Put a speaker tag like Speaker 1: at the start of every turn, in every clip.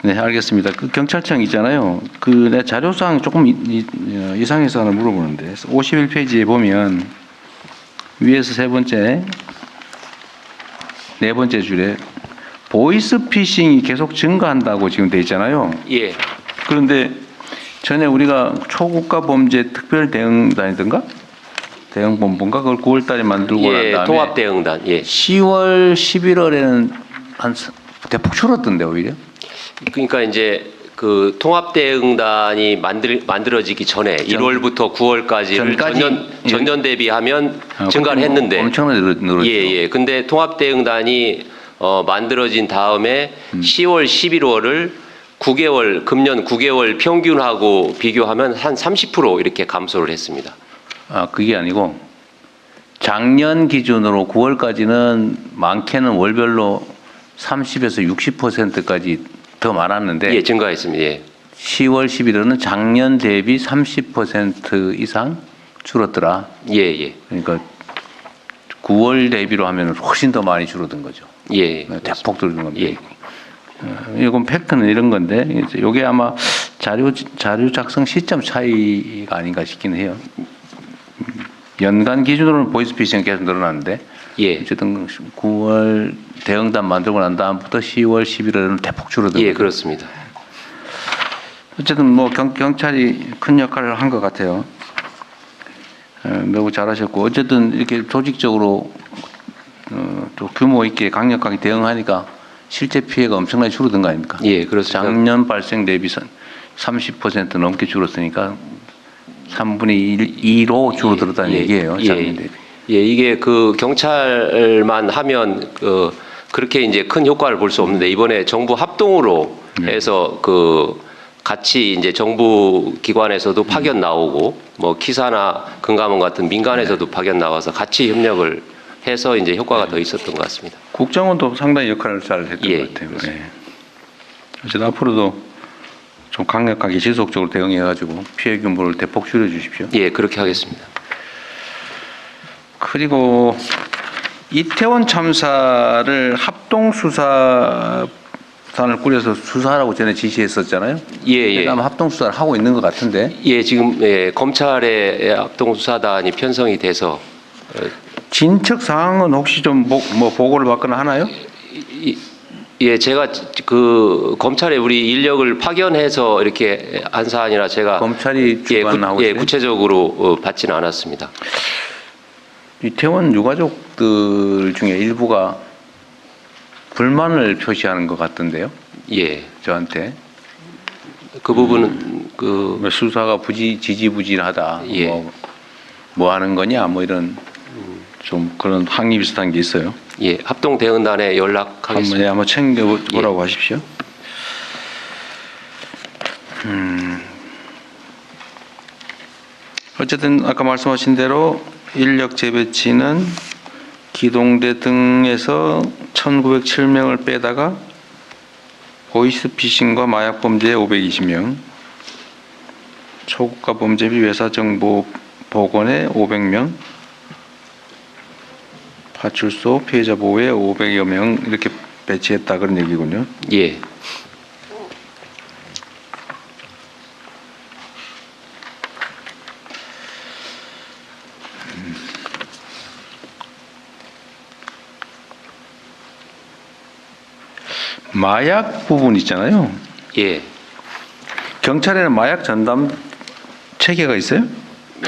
Speaker 1: 네, 알겠습니다. 그 경찰청 있잖아요. 그 내 자료상 조금 이상해서 하나 물어보는데 51페이지에 보면 위에서 세 번째, 네 번째 줄에 보이스피싱이 계속 증가한다고 지금 돼 있잖아요.
Speaker 2: 예.
Speaker 1: 그런데 전에 우리가 초국가 범죄 특별 대응단이던가 대응본부인가 그걸 9월달에 만들고 난 다음에
Speaker 2: 통합 대응단. 예.
Speaker 1: 10월, 11월에는 한 대폭 줄었던데 오히려.
Speaker 2: 그러니까 이제 그 통합 대응단이 만들어지기 전에 1월부터 9월까지를 전년 대비하면 증가를 했는데
Speaker 1: 엄청나게 늘었죠.
Speaker 2: 예. 근데 통합 대응단이 만들어진 다음에 10월, 11월을 9개월 금년 9개월 평균하고 비교하면 한 30% 이렇게 감소를 했습니다.
Speaker 1: 아, 그게 아니고 작년 기준으로 9월까지는 많게는 월별로 30에서 60%까지 더 많았는데
Speaker 2: 예, 증가했습니다. 예.
Speaker 1: 10월, 11월은 작년 대비 30% 이상 줄었더라.
Speaker 2: 예.
Speaker 1: 그러니까 9월 대비로 하면 훨씬 더 많이 줄어든 거죠.
Speaker 2: 예.
Speaker 1: 대폭 줄어든 겁니다.
Speaker 2: 예.
Speaker 1: 이건 팩트는 이런 건데 이게 아마 자료 작성 시점 차이가 아닌가 싶긴 해요. 연간 기준으로는 보이스피싱이 계속 늘어났는데
Speaker 2: 예.
Speaker 1: 어쨌든 9월 대응단 만들고 난 다음부터 10월, 11월에는 대폭 줄어들고.
Speaker 2: 예, 그렇습니다.
Speaker 1: 어쨌든 뭐 경찰이 큰 역할을 한 것 같아요. 매우 잘하셨고 어쨌든 이렇게 조직적으로 또 규모 있게 강력하게 대응하니까 실제 피해가 엄청나게 줄어든 거 아닙니까?
Speaker 2: 예, 그렇습니다.
Speaker 1: 작년 발생 대비 30% 넘게 줄었으니까 3분의 2로 줄어들었다는 얘기예요. 작년 대비.
Speaker 2: 예, 이게 그 경찰만 하면 그렇게 이제 큰 효과를 볼 수 없는데 이번에 정부 합동으로 해서 그 같이 이제 정부 기관에서도 파견 나오고 뭐 키사나 금감원 같은 민간에서도 파견 나와서 같이 협력을 해서 이제 효과가 더 있었던 것 같습니다.
Speaker 1: 국정원도 상당히 역할을 잘 했던 것 같아요. 네. 어쨌든 앞으로도 좀 강력하게 지속적으로 대응해가지고 피해 규모를 대폭 줄여주십시오.
Speaker 2: 예, 그렇게 하겠습니다.
Speaker 1: 그리고 이태원 참사를 합동수사단을 꾸려서 수사하라고 전에 지시했었잖아요.
Speaker 2: 예.
Speaker 1: 아마 합동수사를 하고 있는 것 같은데.
Speaker 2: 예, 지금 검찰의 합동수사단이 편성이 돼서
Speaker 1: 진척 사항은 혹시 좀 뭐 보고를 받거나 하나요?
Speaker 2: 예, 제가 그 검찰에 우리 인력을 파견해서 이렇게 한 사안이라 제가
Speaker 1: 검찰이 주관하고 있어요?
Speaker 2: 구체적으로 받지는 않았습니다.
Speaker 1: 이태원 유가족들 중에 일부가 불만을 표시하는 것 같던데요.
Speaker 2: 예,
Speaker 1: 저한테.
Speaker 2: 그 부분은 그
Speaker 1: 수사가 지지부진하다.
Speaker 2: 예.
Speaker 1: 뭐 하는 거냐 뭐 이런 좀 그런 항의 비슷한 게 있어요.
Speaker 2: 예, 합동 대응단에 연락하겠습니다.
Speaker 1: 한번 챙겨보라고 하십시오. 어쨌든 아까 말씀하신 대로 인력 재배치는 기동대 등에서 1907명을 빼다가 보이스피싱과 마약범죄 520명, 초국가 범죄비 외사정보 복원에 500명, 파출소 피해자 보호에 500여 명 이렇게 배치했다 그런 얘기군요.
Speaker 2: 예.
Speaker 1: 마약 부분 있잖아요.
Speaker 2: 예.
Speaker 1: 경찰에는 마약 전담 체계가 있어요?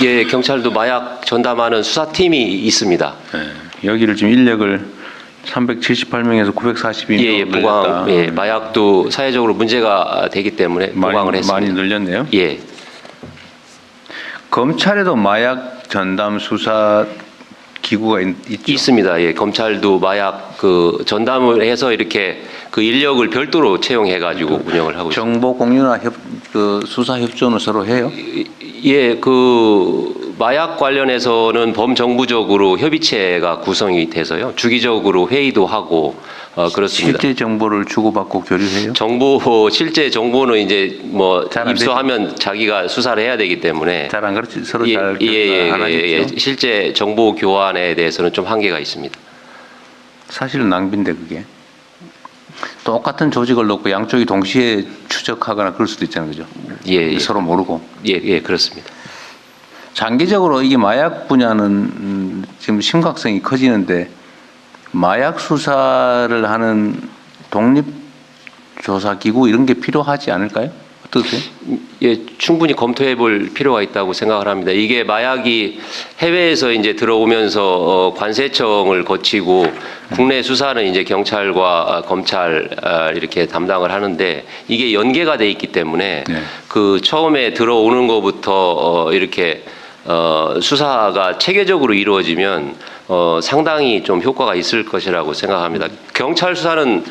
Speaker 2: 예, 경찰도 마약 전담하는 수사팀이 있습니다.
Speaker 1: 네. 여기를 지금 인력을 378명에서 942명
Speaker 2: 예, 보강. 예, 마약도 사회적으로 문제가 되기 때문에 보강을 했습니다.
Speaker 1: 많이 늘렸네요.
Speaker 2: 예.
Speaker 1: 검찰에도 마약 전담 수사 기구가 있죠?
Speaker 2: 있습니다. 예, 검찰도 마약 그 전담을 해서 이렇게 그 인력을 별도로 채용해 가지고 운영을 하고 있습니다.
Speaker 1: 정보 공유나 그 수사 협조는 서로 해요?
Speaker 2: 예, 그 마약 관련해서는 범정부적으로 협의체가 구성이 돼서요. 주기적으로 회의도 하고 그렇습니다.
Speaker 1: 실제 정보를 주고받고 교류해요?
Speaker 2: 실제 정보는 이제 뭐
Speaker 1: 잘안
Speaker 2: 입수하면 자기가 수사를 해야 되기 때문에
Speaker 1: 잘 안 그렇지 서로 잘 안
Speaker 2: 예.
Speaker 1: 하겠죠?
Speaker 2: 실제 정보 교환에 대해서는 좀 한계가 있습니다.
Speaker 1: 사실은 낭비인데 그게. 똑같은 조직을 놓고 양쪽이 동시에 추적하거나 그럴 수도 있잖아요, 그죠?
Speaker 2: 예, 예.
Speaker 1: 서로 모르고.
Speaker 2: 예, 그렇습니다.
Speaker 1: 장기적으로 이게 마약 분야는 지금 심각성이 커지는데 마약 수사를 하는 독립조사기구 이런 게 필요하지 않을까요? 어떠세요?
Speaker 2: 예, 충분히 검토해 볼 필요가 있다고 생각을 합니다. 이게 마약이 해외에서 이제 들어오면서 관세청을 거치고 국내 수사는 이제 경찰과 검찰 이렇게 담당을 하는데 이게 연계가 돼 있기 때문에
Speaker 1: 네.
Speaker 2: 그 처음에 들어오는 것부터 이렇게 수사가 체계적으로 이루어지면 상당히 좀 효과가 있을 것이라고 생각합니다. 경찰 수사는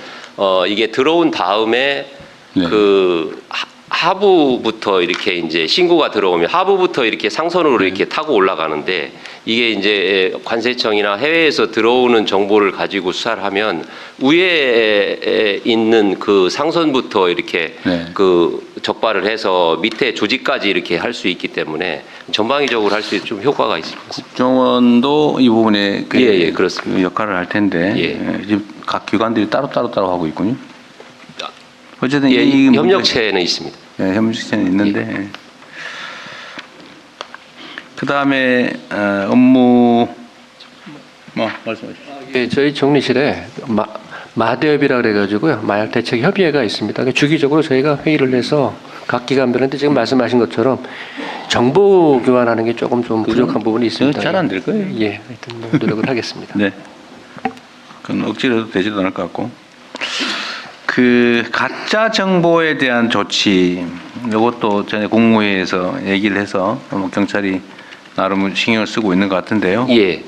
Speaker 2: 이게 들어온 다음에
Speaker 1: 네.
Speaker 2: 그 하부부터 이렇게 이제 신고가 들어오면 하부부터 이렇게 상선으로 이렇게 타고 올라가는데 이게 이제 관세청이나 해외에서 들어오는 정보를 가지고 수사를 하면 위에 있는 그 상선부터 이렇게
Speaker 1: 네.
Speaker 2: 그 적발을 해서 밑에 조직까지 이렇게 할 수 있기 때문에 전방위적으로 할 수 있는 좀 효과가 있을 것 같습니다.
Speaker 1: 국정원도 이 부분에 그
Speaker 2: 예, 그렇습니다.
Speaker 1: 역할을 할 텐데
Speaker 2: 예.
Speaker 1: 지금 각 기관들이 따로 하고 있군요. 어쨌든
Speaker 2: 예,
Speaker 1: 이
Speaker 2: 협력체는 있습니다.
Speaker 1: 예, 협력체는 있는데 그 다음에 업무 말씀하십시오.
Speaker 3: 예, 저희 정리실에 마대협이라 그래가지고요 마약 대책 협의회가 있습니다. 그러니까 주기적으로 저희가 회의를 해서 각 기관별한테 지금 말씀하신 것처럼 정보 교환하는 게 조금 좀 부족한 부분이 있습니다.
Speaker 1: 잘 안 될 거예요.
Speaker 3: 예, 하여튼 뭐 노력을 하겠습니다.
Speaker 1: 네. 그건 억지로 해도 되지도 않을 것 같고. 그 가짜 정보에 대한 조치, 이것도 전에 국무회의에서 얘기를 해서 경찰이 나름 신경을 쓰고 있는 것 같은데요.
Speaker 2: 예.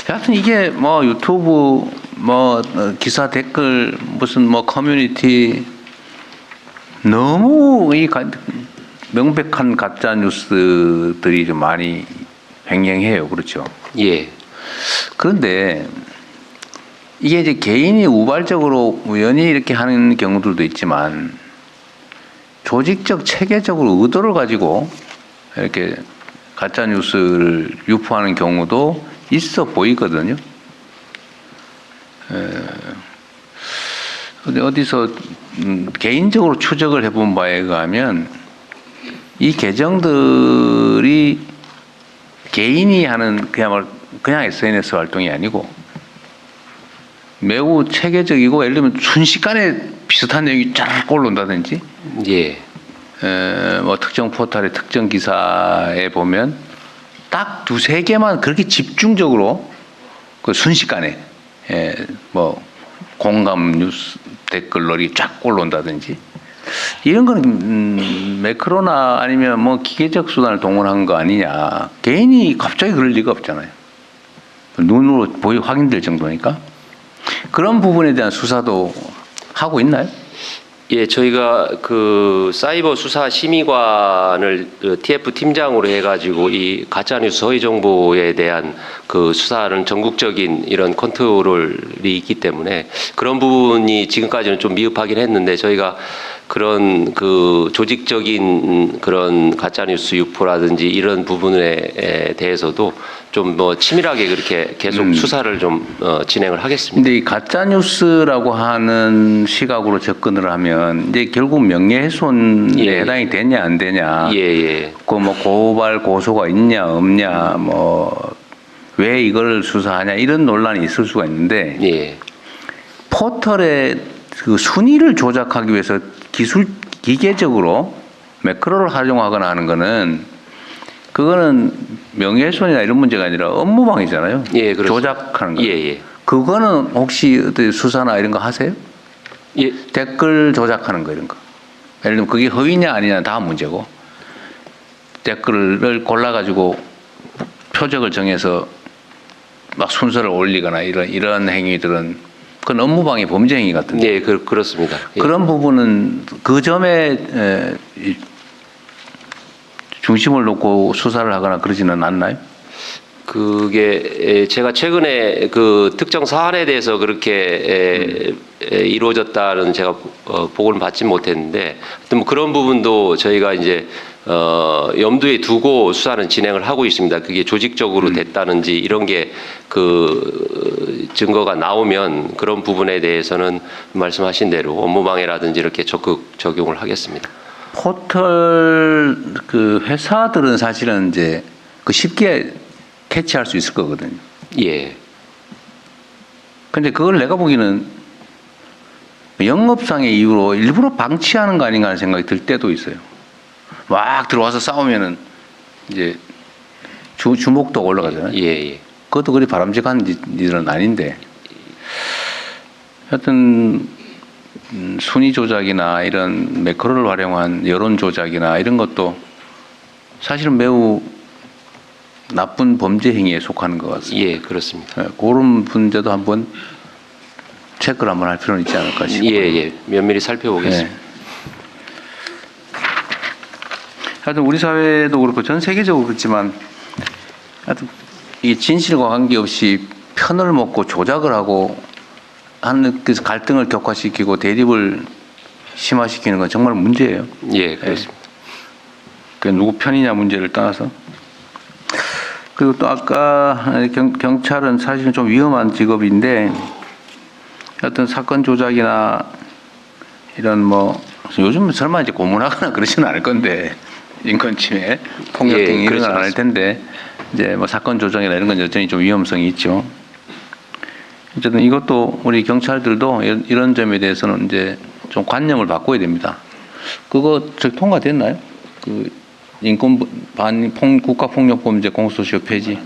Speaker 1: 하여튼 이게 뭐 유튜브 뭐 기사 댓글 무슨 뭐 커뮤니티 너무 명백한 가짜 뉴스들이 좀 많이 횡행해요. 그렇죠.
Speaker 2: 예.
Speaker 1: 그런데 이게 이제 개인이 우발적으로 우연히 이렇게 하는 경우들도 있지만 조직적 체계적으로 의도를 가지고 이렇게 가짜 뉴스를 유포하는 경우도 있어 보이거든요. 근데 어디서 개인적으로 추적을 해본 바에 의하면 이 계정들이 개인이 하는 그냥 SNS 활동이 아니고 매우 체계적이고 예를 들면 순식간에 비슷한 내용이 쫙 올라온다든지
Speaker 2: 예.
Speaker 1: 뭐 특정 포털의 특정 기사에 보면 딱 두세 개만 그렇게 집중적으로 그 순식간에 뭐 공감 뉴스 댓글놀이 쫙 올라온다든지 이런 거는 매크로나 아니면 뭐 기계적 수단을 동원한 거 아니냐. 개인이 갑자기 그럴 리가 없잖아요. 눈으로 확인될 정도니까. 그런 부분에 대한 수사도 하고 있나요?
Speaker 2: 예, 저희가 그 사이버 수사 심의관을 TF 팀장으로 해가지고 이 가짜뉴스 허위 정보에 대한 그 수사는 전국적인 이런 컨트롤이 있기 때문에 그런 부분이 지금까지는 좀 미흡하긴 했는데 저희가 그런 그 조직적인 그런 가짜뉴스 유포라든지 이런 부분에 대해서도 좀 뭐 치밀하게 그렇게 계속 수사를 좀 진행을 하겠습니다.
Speaker 1: 근데 이 가짜 뉴스라고 하는 시각으로 접근을 하면 이제 결국 명예훼손에
Speaker 2: 예.
Speaker 1: 해당이 되냐 안 되냐.
Speaker 2: 예.
Speaker 1: 그 뭐 고발 고소가 있냐 없냐 뭐 왜 이걸 수사하냐 이런 논란이 있을 수가 있는데
Speaker 2: 예.
Speaker 1: 포털의 그 순위를 조작하기 위해서 기계적으로 매크로를 활용하거나 하는 거는 그거는 명예훼손이나 이런 문제가 아니라 업무방해잖아요.
Speaker 2: 예, 그렇습니다.
Speaker 1: 조작하는 거.
Speaker 2: 예.
Speaker 1: 그거는 혹시 어떻게 수사나 이런 거 하세요?
Speaker 2: 예.
Speaker 1: 댓글 조작하는 거 이런 거. 예를 들면 그게 허위냐 아니냐 다 문제고 댓글을 골라가지고 표적을 정해서 막 순서를 올리거나 이런 행위들은 그건 업무방해 범죄 행위 같은데.
Speaker 2: 네, 그렇습니다. 예.
Speaker 1: 그런 부분은 그 점에 중심을 놓고 수사를 하거나 그러지는 않나요?
Speaker 2: 그게 제가 최근에 그 특정 사안에 대해서 그렇게 이루어졌다는 제가 보고는 받지 못했는데 하여튼 뭐 그런 부분도 저희가 이제 염두에 두고 수사는 진행을 하고 있습니다. 그게 조직적으로 됐다는지 이런 게 그 증거가 나오면 그런 부분에 대해서는 말씀하신 대로 업무방해라든지 이렇게 적극 적용을 하겠습니다.
Speaker 1: 포털 그 회사들은 사실은 이제 그 쉽게 캐치할 수 있을 거거든요.
Speaker 2: 예.
Speaker 1: 근데 그걸 내가 보기에는 영업상의 이유로 일부러 방치하는 거 아닌가 하는 생각이 들 때도 있어요. 막 들어와서 싸우면은 이제 주목도가 올라가잖아요.
Speaker 2: 예, 예.
Speaker 1: 그것도 그리 바람직한 일은 아닌데 하여튼 순위 조작이나 이런 매크로를 활용한 여론 조작이나 이런 것도 사실은 매우 나쁜 범죄 행위에 속하는 것 같습니다.
Speaker 2: 예, 그렇습니다.
Speaker 1: 그런 문제도 한번 체크를 한번 할 필요는 있지 않을까 싶고요.
Speaker 2: 예, 예. 면밀히 살펴보겠습니다.
Speaker 1: 네. 하여튼 우리 사회도 그렇고 전 세계적으로 그렇지만 하여튼 이 진실과 관계없이 편을 먹고 조작을 하고 하는 그 갈등을 격화시키고 대립을 심화시키는 건 정말 문제예요.
Speaker 2: 예, 그렇습니다.
Speaker 1: 그 누구 편이냐 문제를 떠나서. 그리고 또 아까 경찰은 사실은 좀 위험한 직업인데 어떤 사건 조작이나 이런 뭐 요즘 설마 이제 고문하거나 그러지는 않을 건데 인권 침해, 폭력 등이 이런 건 안 할 텐데 이제 뭐 사건 조작이나 이런 건 여전히 좀 위험성이 있죠. 어쨌든 이것도 우리 경찰들도 이런 점에 대해서는 이제 좀 관념을 바꿔야 됩니다. 그거 저기 통과됐나요? 그 인권 국가폭력범죄 공소시효 폐지.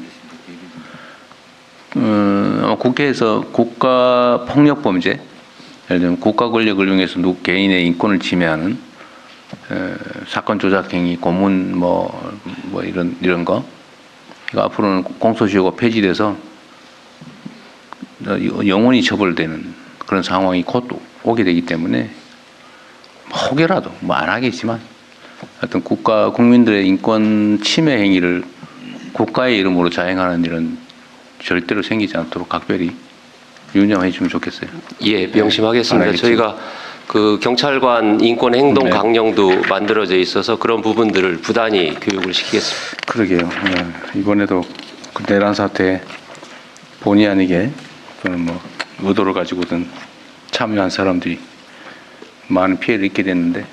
Speaker 1: 국회에서 국가폭력범죄, 예를 들면 국가 권력을 이용해서 개인의 인권을 침해하는 사건 조작 행위, 고문 뭐 이런 거. 이거 앞으로는 공소시효가 폐지돼서 영원히 처벌되는 그런 상황이 곧 오게 되기 때문에 혹여라도 뭐 안 하겠지만 어떤 국민들의 인권 침해 행위를 국가의 이름으로 자행하는 일은 절대로 생기지 않도록 각별히 유념해 주면 좋겠어요.
Speaker 2: 예, 명심하겠습니다.
Speaker 1: 알겠죠.
Speaker 2: 저희가 그 경찰관 인권 행동
Speaker 1: 네.
Speaker 2: 강령도 만들어져 있어서 그런 부분들을 부단히 교육을 시키겠습니다.
Speaker 1: 그러게요. 이번에도 그 내란 사태 본의 아니게 또는 뭐 의도를 가지고든 참여한 사람들이 많은 피해를 입게 됐는데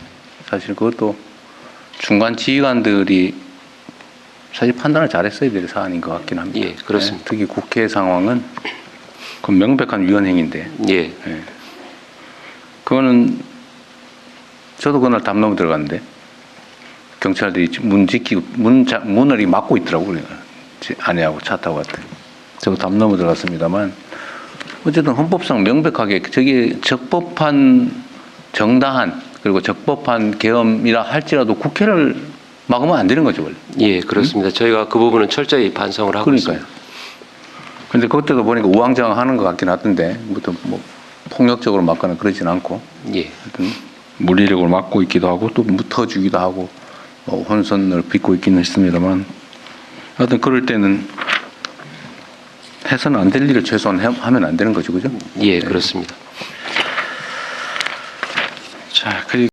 Speaker 1: 사실 그것도 중간 지휘관들이 사실 판단을 잘했어야 될 사안인 것 같긴 합니다.
Speaker 2: 예, 그렇습니다.
Speaker 1: 특히 국회 상황은 그 명백한 위헌 행위인데
Speaker 2: 예,
Speaker 1: 그거는 저도 그날 담 넘어 들어갔는데 경찰들이 문을 이렇게 막고 있더라고요. 제 아내하고 차 타고 갔더니 저도 담 넘어 들어갔습니다만 어쨌든 헌법상 명백하게 저게 적법한 정당한 그리고 적법한 계엄이라 할지라도 국회를 막으면 안 되는 거죠, 원래.
Speaker 2: 예, 그렇습니다. 저희가 그 부분은 철저히 반성을 하고
Speaker 1: 그러니까요.
Speaker 2: 있습니다.
Speaker 1: 근데 그때도 보니까 우왕좌왕하는 것 같긴 하던데, 뭐 폭력적으로 막거나 그러진 않고,
Speaker 2: 예,
Speaker 1: 하여튼 물리력으로 막고 있기도 하고 또 묻어주기도 하고 혼선을 빚고 있기는 했습니다만, 하여튼 그럴 때는 해서는 안 될 일을 최소한 하면 안 되는 거죠, 그죠?
Speaker 2: 예, 그렇습니다.
Speaker 1: 자, 그리고